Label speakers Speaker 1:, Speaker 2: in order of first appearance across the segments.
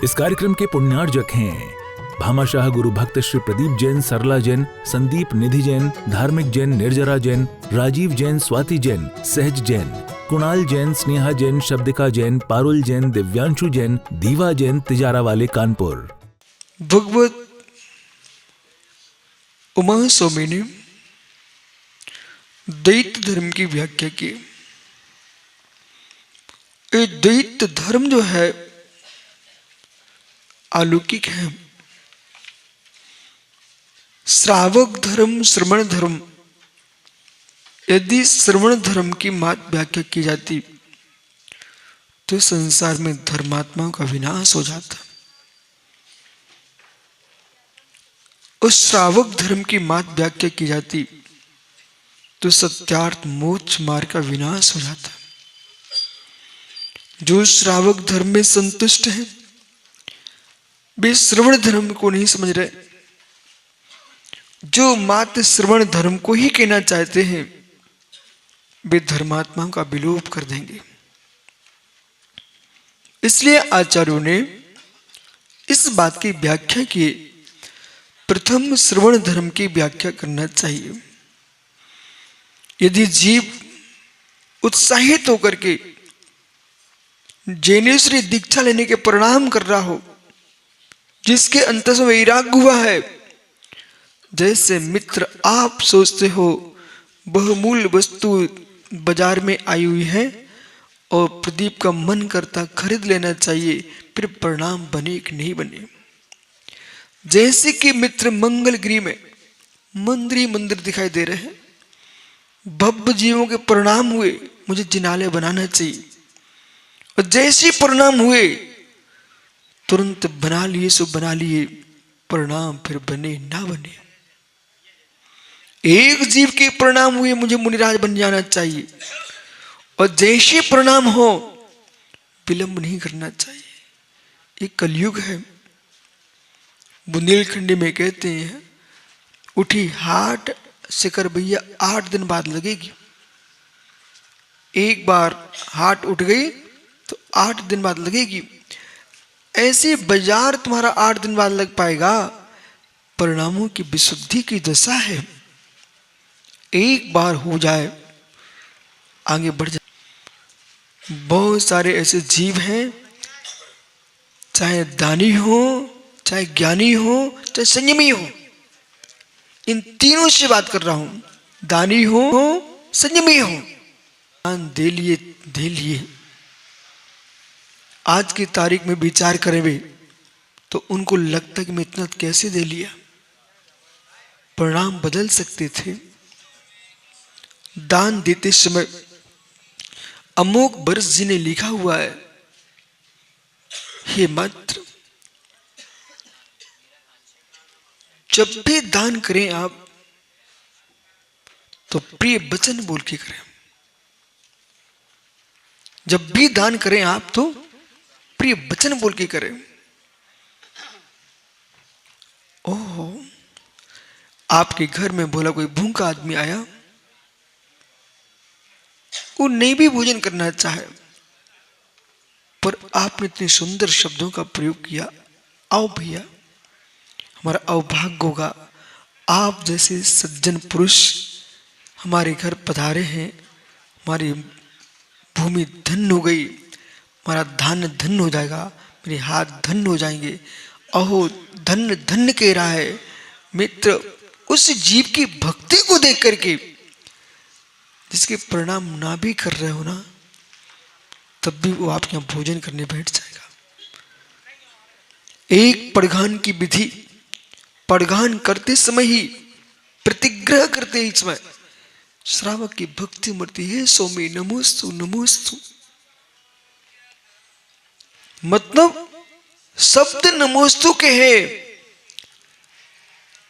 Speaker 1: इस कार्यक्रम के पुण्यार्जक हैं भामाशाह गुरु भक्त श्री प्रदीप जैन, सरला जैन, संदीप निधि जैन, धार्मिक जैन, निर्जरा जैन, राजीव जैन, स्वाति जैन, सहज जैन, कुणाल जैन, स्नेहा जैन, शब्दिका जैन, पारुल जैन, दिव्यांशु जैन, दीवा जैन, तिजारा वाले कानपुर।
Speaker 2: भगवत उमा स्वामी ने द्वैत धर्म की व्याख्या की। ये द्वैत धर्म जो है अलौकिक है। श्रावक धर्म, श्रवण धर्म, यदि श्रवण धर्म की मात व्याख्या की जाती तो संसार में धर्मात्माओं का विनाश हो जाता। उस श्रावक धर्म की मात व्याख्या की जाती तो सत्यार्थ मोक्ष मार्ग का विनाश हो जाता। जो श्रावक धर्म में संतुष्ट है वे श्रवण धर्म को नहीं समझ रहे। जो मात्र श्रवण धर्म को ही कहना चाहते हैं वे धर्मात्माओं का विलोप कर देंगे। इसलिए आचार्यों ने इस बात की व्याख्या की, प्रथम श्रवण धर्म की व्याख्या करना चाहिए। यदि जीव उत्साहित होकर के जैनेश्वरी दीक्षा लेने के परिणाम कर रहा हो, जिसके अंत से वैराग्य हुआ है, जैसे मित्र आप सोचते हो बहुमूल्य वस्तु बाजार में आई हुई है और प्रदीप का मन करता खरीद लेना चाहिए, फिर परिणाम बने कि नहीं बने। जैसे कि मित्र मंगलगिरी में मंदिर ही मंदिर दिखाई दे रहे हैं, भव्य जीवों के परिणाम हुए, मुझे जिनालय बनाना चाहिए, और जैसे परिणाम हुए तुरंत बना लिए, सो बना लिए, परिणाम फिर बने ना बने। एक जीव के परिणाम हुए, मुझे मुनिराज बन जाना चाहिए, और जैसे परिणाम हो विलंब नहीं करना चाहिए। ये कलयुग है। बुंदेलखंडी में कहते हैं उठी हाट शिकर भैया 8 दिन बाद लगेगी। एक बार हाट उठ गई तो 8 दिन बाद लगेगी। ऐसे बाजार तुम्हारा 8 दिन बाद लग पाएगा। परिणामों की विशुद्धि की दशा है। एक बार हो जाए आगे बढ़ जाए। बहुत सारे ऐसे जीव हैं, चाहे दानी हो, चाहे ज्ञानी हो, चाहे संयमी हो, इन तीनों से बात कर रहा हूं। दानी हो, संयमी हो, दान दे लिए। आज की तारीख में विचार करें वे तो उनको लगता कि मैं इतना कैसे दे लिया। परिणाम बदल सकते थे। दान देते समय अमोघ बरस जी ने लिखा हुआ है, हे मात्र जब भी दान करें आप तो प्रिय वचन बोल के करें। जब भी दान करें आप तो प्रिय वचन बोल के करें। ओह, आपके घर में बोला कोई भूखा आदमी आया, वो नहीं भी भोजन करना चाहे, पर आपने इतने सुंदर शब्दों का प्रयोग किया, आओ भैया हमारा अवभाग्य होगा, आप जैसे सज्जन पुरुष हमारे घर पधारे हैं, हमारी भूमि धन्य हो गई, हमारा धान्य धन्य हो जाएगा, मेरे हाथ धन्य हो जाएंगे। अहो धन्य धन्य कह रहा है मित्र उस जीव की भक्ति को देख करके, जिसके परिणाम ना भी कर रहे हो ना, तब भी वो आपके यहां भोजन करने बैठ जाएगा। एक पड़घान की विधि, पड़घान करते समय ही, प्रतिग्रह करते ही समय श्रावक की भक्ति मरती है। स्वामी नमोस्तु नमोस्तु, मतलब शब्द नमोस्तु के है,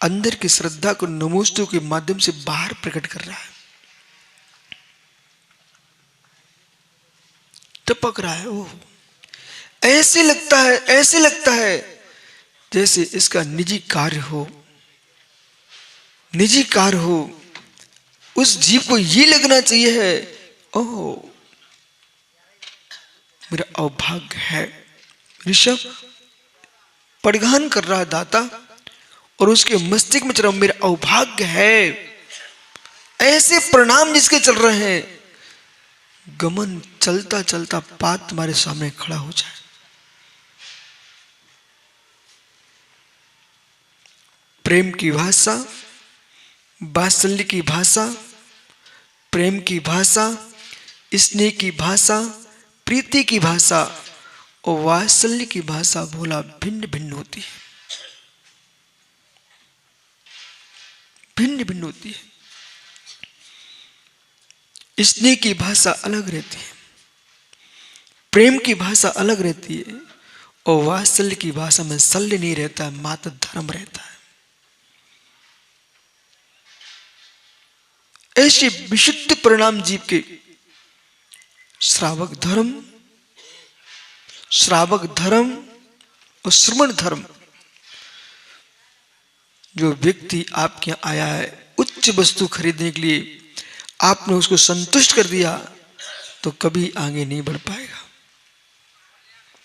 Speaker 2: अंदर की श्रद्धा को नमोस्तु के माध्यम से बाहर प्रकट कर रहा है, टपक रहा है। ओह, ऐसे लगता है जैसे इसका निजी कार्य हो, निजी कार्य हो। उस जीव को ये लगना चाहिए है, ओह मेरा अवभाग्य है ऋषभ, परिधान कर रहा है दाता, और उसके मस्तिष्क में चल रहा मेरा अभाग्य है। ऐसे परिणाम जिसके चल रहे हैं, गमन चलता चलता पात तुम्हारे सामने खड़ा हो जाए। प्रेम की भाषा, वात्सल्य की भाषा, प्रेम की भाषा, स्नेह की भाषा, प्रीति की भाषा और वात्सल्य की भाषा भोला भिन्न भिन्न होती है, भिन्न भिन्न होती है। स्नेह की भाषा अलग रहती है, प्रेम की भाषा अलग रहती है, और वात्सल्य की भाषा में शल्य नहीं रहता है, मात्र धर्म रहता है। ऐसे विशुद्ध परिणाम जीव के श्रावक धर्म और श्रवण धर्म। जो व्यक्ति आपके यहाँ आया है उच्च वस्तु खरीदने के लिए, आपने उसको संतुष्ट कर दिया तो कभी आगे नहीं बढ़ पाएगा।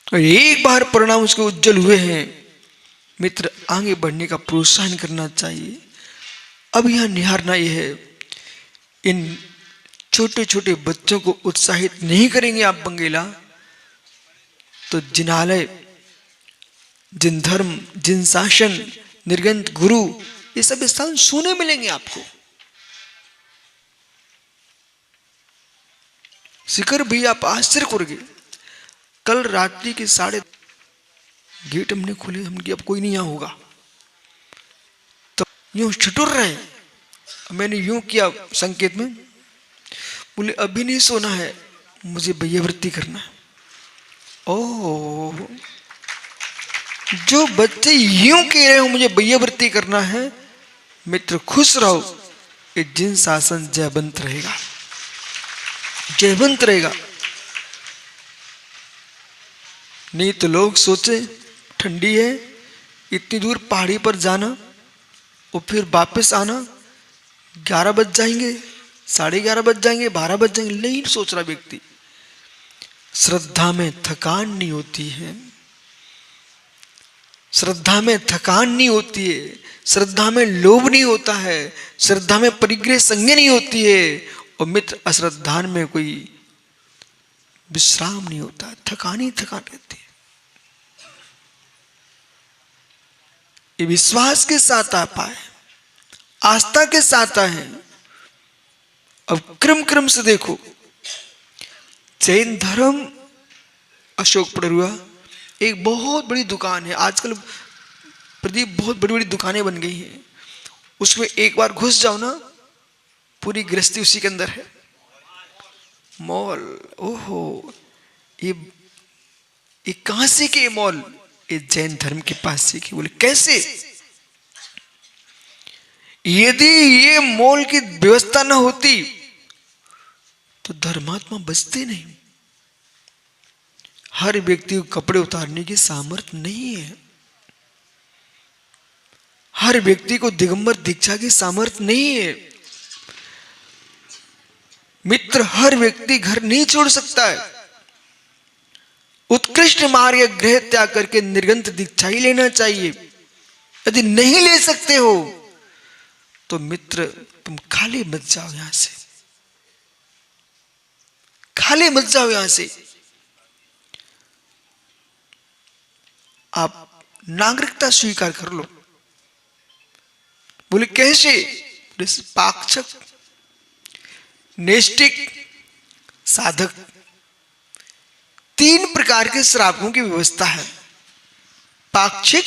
Speaker 2: और एक बार परिणाम उसके उज्जवल हुए हैं, मित्र आगे बढ़ने का प्रोत्साहन करना चाहिए। अब यह निहारना यह है, इन छोटे छोटे बच्चों को उत्साहित नहीं करेंगे आप बंगेला, तो जिनालय, जिन धर्म, जिन शासन, निर्गंत गुरु, ये सब स्थान सुने मिलेंगे आपको। शिखर भी आप आश्चर्य करोगे। कल रात्रि के 12:30 गेट हमने खोले, हमने अब कोई नहीं यहाँ होगा, तो यूं छुटुर रहे। मैंने यूं किया संकेत में, बोले अभी नहीं सोना है, मुझे भैयावृत्ति करना है। ओह, जो बच्चे यूं कह रहे हो मुझे भैयावृत्ति करना है, मित्र खुश रहो, ये जिन शासन जयवंत रहेगा, जयवंत रहेगा। नहीं तो लोग सोचे ठंडी है, इतनी दूर पहाड़ी पर जाना और फिर वापस आना, 11 बज जाएंगे, 11:30 बज जाएंगे, 12 बज जाएंगे। नहीं सोच रहा व्यक्ति। श्रद्धा में थकान नहीं होती है, श्रद्धा में थकान नहीं होती है, श्रद्धा में लोभ नहीं होता है, श्रद्धा में परिग्रह संज्ञा नहीं होती है, और मित्र अश्रद्धान में कोई विश्राम नहीं होता, थकान ही थकान रहती है। ये विश्वास के साथ आ पाए, आस्था के साथ आए। अब क्रम क्रम से देखो, जैन धर्म, अशोक पड़रुआ एक बहुत बड़ी दुकान है। आजकल प्रदीप बहुत बड़ी बड़ी दुकानें बन गई हैं, उसमें एक बार घुस जाओ ना, पूरी गृहस्थी उसी के अंदर है। मॉल, ओहो, ये कहां से के मॉल? ये जैन धर्म के पास से के। बोले कैसे? यदि ये मॉल की व्यवस्था न होती तो धर्मात्मा बचते नहीं। हर व्यक्ति को कपड़े उतारने की सामर्थ्य नहीं है, हर व्यक्ति को दिगंबर दीक्षा की सामर्थ्य नहीं है। मित्र, हर व्यक्ति घर नहीं छोड़ सकता है। उत्कृष्ट मार्ग गृह त्याग करके निर्गंत दीक्षा ही लेना चाहिए। यदि नहीं ले सकते हो तो मित्र तुम खाली मत जाओ यहां से, खाली मत जाओ यहां से। आप नागरिकता स्वीकार कर लो। बोले कैसे? पाक्षक, नैष्ठिक, साधक, 3 प्रकार के श्रावकों की व्यवस्था है। पाक्षिक,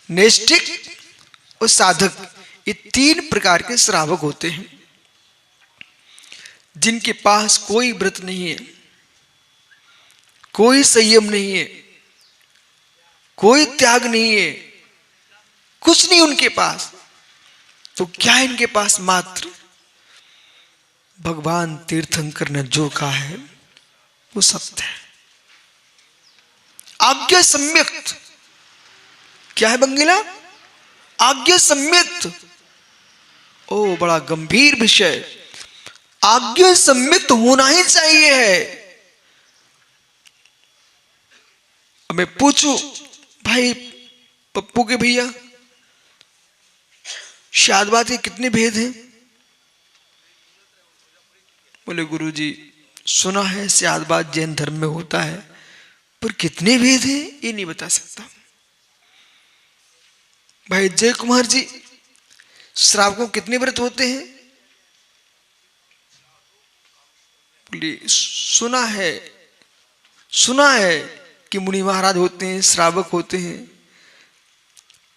Speaker 2: नैष्ठिक और साधक, ये 3 प्रकार के श्रावक होते हैं। जिनके पास कोई व्रत नहीं है, कोई संयम नहीं है, कोई त्याग नहीं है, कुछ नहीं उनके पास, तो क्या है इनके पास? मात्र भगवान तीर्थंकर ने जो कहा है वो सत्य है। आज्ञा सम्यक्त। क्या है बंगीला? आज्ञा सम्यक्त। ओ, बड़ा गंभीर विषय। आज्ञा सम्यक्त होना ही चाहिए है। अब मैं पूछूं भाई पप्पू के भैया, शादबाद के कितने भेद हैं? बोले गुरुजी सुना है शादबाद जैन धर्म में होता है, पर कितने भेद हैं ये नहीं बता सकता। भाई जय कुमार जी, श्रावकों कितने व्रत होते हैं? बोले सुना है कि मुनि महाराज होते हैं, श्रावक होते हैं,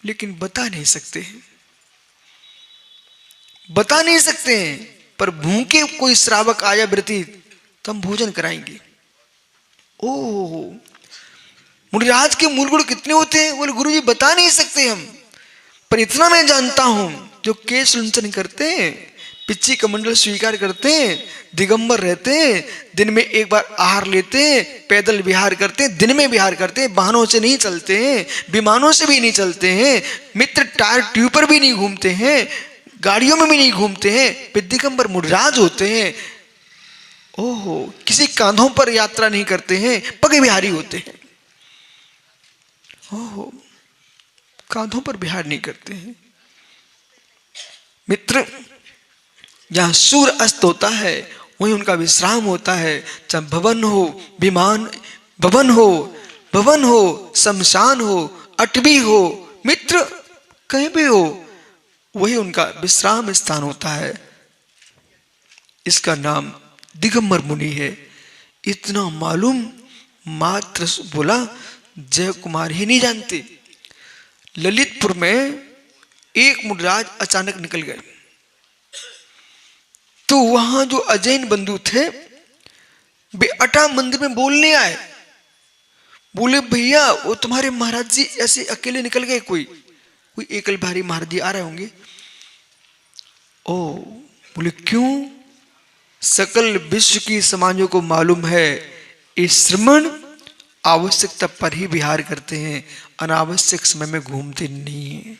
Speaker 2: लेकिन बता नहीं सकते हैं, बता नहीं सकते हैं। पर भूखे कोई श्रावक आया व्रती तो हम भोजन कराएंगे। ओह, मुनिराज के मूल गुण कितने होते हैं? बोले गुरुजी बता नहीं सकते हम, पर इतना मैं जानता हूं, जो केश लुंचन करते हैं, पिच्ची कमंडल स्वीकार करते हैं, दिगंबर रहते हैं, दिन में एक बार आहार लेते हैं, पैदल विहार करते हैं, दिन में विहार करते हैं, वाहनों से नहीं चलते हैं, विमानों से भी नहीं चलते हैं, मित्र टायर ट्यूब पर भी नहीं घूमते हैं, गाड़ियों में भी नहीं घूमते हैं, वे दिगंबर मुनिराज होते हैं। ओहो, किसी कांधों पर यात्रा नहीं करते हैं, पग विहारी होते हैं। ओहो, कांधों पर विहार नहीं करते हैं। मित्र, जहां सूर्य अस्त होता है वहीं उनका विश्राम होता है। चाहे भवन हो, विमान, भवन हो, शमशान हो, अटवी हो, मित्र कहीं भी हो, वही उनका विश्राम स्थान होता है। इसका नाम दिगंबर मुनि है। इतना मालूम मात्र बोला, जय कुमार ही नहीं जानते। ललितपुर में एक मुनिराज अचानक निकल गए, तो वहां जो अजैन बंधु थे वे अटा मंदिर में बोलने आए। बोले भैया वो तुम्हारे महाराज जी ऐसे अकेले निकल गए, कोई एकल भारी महाराज जी आ रहे होंगे। ओ, बोले क्यों? सकल विश्व की समाजों को मालूम है इस श्रमण आवश्यकता पर ही विहार करते हैं, अनावश्यक समय में घूमते नहीं है।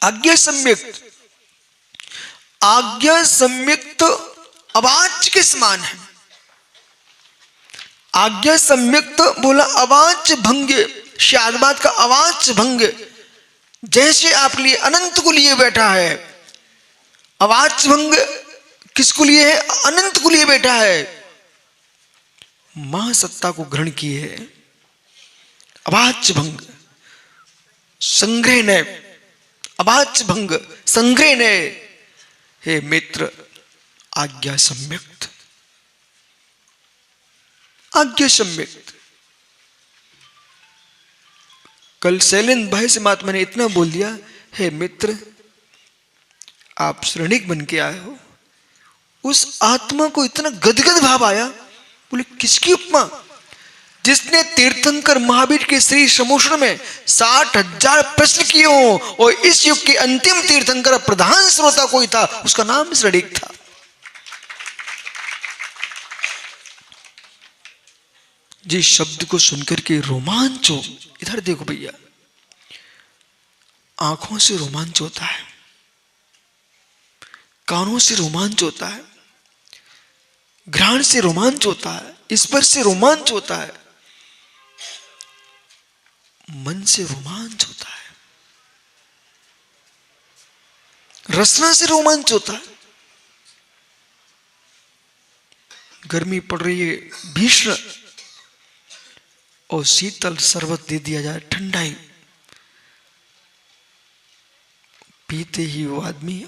Speaker 2: आज्ञा सम्यक्त अवाच्य के समान है। आज्ञा सम्यक्त बोला अवाच्य भंग, शादबाद का अवाच्य भंग, जैसे आप लिए अनंत को लिए बैठा है। अवाच्य भंग किसको लिए है? अनंत को लिए बैठा है, महासत्ता को ग्रहण किए है। अवाच्य भंग संग्रह ने, अवाच्य भंग संग्रह ने। हे मित्र, आज्ञा सम्यक्त, आज्ञा सम्यक्त। कल शैलेंद्र भाई से महात्मा ने इतना बोल दिया, हे मित्र आप श्रेणिक बन के आए हो। उस आत्मा को इतना गदगद भाव आया। बोले किसकी उपमा? जिसने तीर्थंकर महावीर के श्री समोषण में 60,000 प्रश्न किए हो, और इस युग के अंतिम तीर्थंकर प्रधान श्रोता कोई था, उसका नाम श्रेणिक था। जिस शब्द को सुनकर के रोमांच हो, इधर देखो भैया, आंखों से रोमांच होता है, कानों से रोमांच होता है, घ्राण से रोमांच होता है, स्पर्श से रोमांच होता है, मन से रोमांच होता है, रसना से रोमांच होता है। गर्मी पड़ रही है भीषण, और शीतल शरबत दे दिया जाए, ठंडाई, पीते ही वो आदमी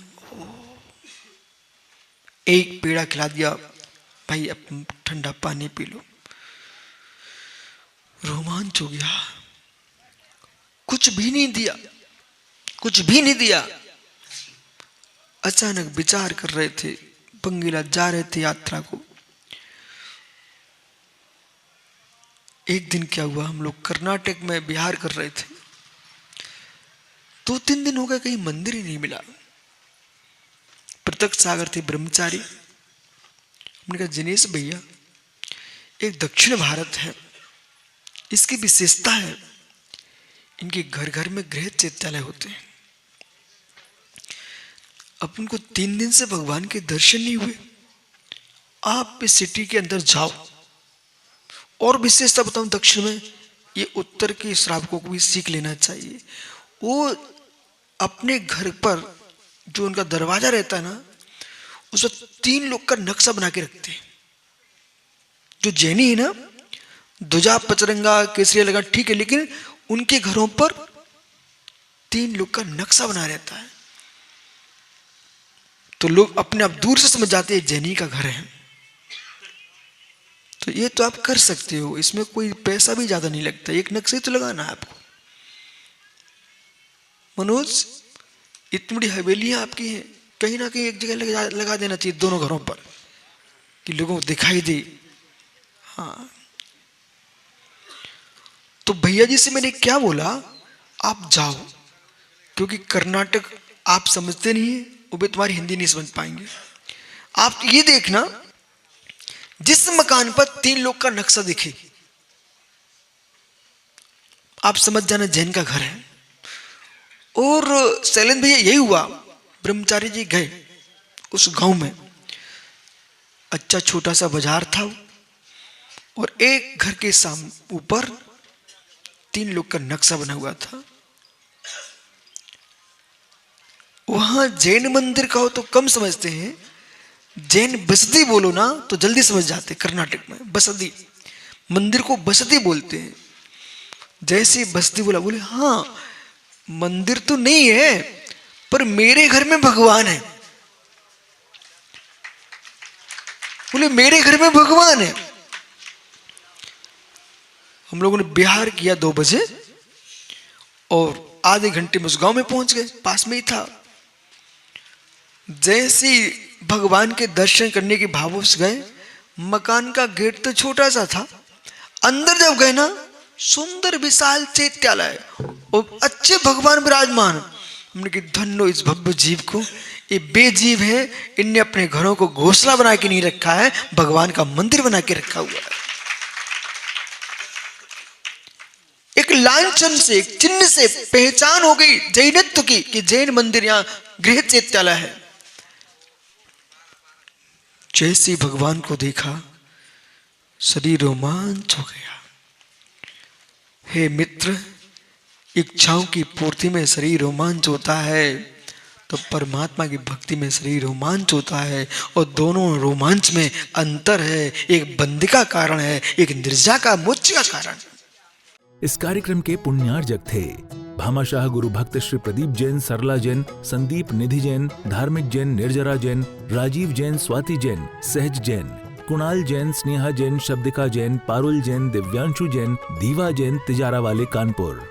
Speaker 2: एक पेड़ा खिला दिया, भाई अब ठंडा पानी पी लो, रोमांच हो गया। कुछ भी नहीं दिया, कुछ भी नहीं दिया। अचानक विचार कर रहे थे, बंगीला जा रहे थे यात्रा को। एक दिन क्या हुआ, हम लोग कर्नाटक में विहार कर रहे थे, 2-3 दिन हो गए, कहीं मंदिर ही नहीं मिला। प्रत्यक्ष सागर थे ब्रह्मचारी। हमने कहा जिनेश भैया, एक दक्षिण भारत है, इसकी विशेषता है, इनके घर घर में गृह चैत्यालय होते हैं। अब उनको 3 दिन से भगवान के दर्शन नहीं हुए। आप इस सिटी के अंदर जाओ, और विशेषता बताऊं दक्षिण में, ये उत्तर के श्रावकों को भी सीख लेना चाहिए। वो अपने घर पर जो उनका दरवाजा रहता है ना, उस पर 3 लोग का नक्शा बना के रखते हैं। जो जैनी है ना, ध्वजा पचरंगा केसरिया लगा ठीक है, लेकिन उनके घरों पर 3 लोग का नक्शा बना रहता है। तो लोग अपने आप दूर से समझ जाते हैं जैनी का घर है। तो ये तो आप कर सकते हो, इसमें कोई पैसा भी ज्यादा नहीं लगता, एक नक्शे तो लगाना है आपको। मनोज, इतनी बड़ी हवेलियां आपकी हैं, कहीं ना कहीं एक जगह लगा देना चाहिए दोनों घरों पर, कि लोगों को दिखाई दे। हाँ, तो भैया जी से मैंने क्या बोला, आप जाओ, क्योंकि कर्नाटक आप समझते नहीं है, वो भी तुम्हारी हिंदी नहीं समझ पाएंगे। आप ये देखना, जिस मकान पर 3 लोग का नक्शा दिखे, आप समझ जाना जैन का घर है। और शैलेंद्र भैया यही हुआ, ब्रह्मचारी जी गए उस गांव में, अच्छा छोटा सा बाजार था, और एक घर के सामने ऊपर 3 लोग का नक्शा बना हुआ था। वहां जैन मंदिर का हो तो कम समझते हैं, जैन बसदी बोलो ना तो जल्दी समझ जाते। कर्नाटक में बसदी, मंदिर को बसदी बोलते हैं। जैसे बसदी बोला, बोले हाँ मंदिर तो नहीं है, पर मेरे घर में भगवान है। बोले मेरे घर में भगवान है। हम लोगों ने बिहार किया 2 बजे, और आधे घंटे में उस गांव में पहुंच गए, पास में ही था। जैसे भगवान के दर्शन करने के भावों से गए, मकान का गेट तो छोटा सा था, अंदर जब गए ना, सुंदर विशाल चैत्यालय और अच्छे भगवान विराजमान। हमने कि धन्य इस भव्य जीव को, ये बेजीव है, इनने अपने घरों को घोंसला बना के नहीं रखा है, भगवान का मंदिर बना के रखा हुआ है। एक लांछन से, एक चिन्ह से पहचान हो गई जैनत्व की, कि जैन मंदिर यहां गृह चैत्यालय है। जैसे भगवान को देखा, शरीर रोमांच हो गया। हे मित्र, इच्छाओं की पूर्ति में शरीर रोमांच होता है, तो परमात्मा की भक्ति में शरीर रोमांच होता है, और दोनों रोमांच में अंतर है। एक बंदी का कारण है, एक निर्जा का, मोक्ष का कारण।
Speaker 1: इस कार्यक्रम के पुण्यार्जक थे भामाशाह गुरु भक्त श्री प्रदीप जैन, सरला जैन, संदीप निधि जैन, धार्मिक जैन, निर्जरा जैन, राजीव जैन, स्वाति जैन, सहज जैन, कुणाल जैन, स्नेहा जैन, शब्दिका जैन, पारुल जैन, दिव्यांशु जैन, दीवा जैन, तिजारा वाले कानपुर।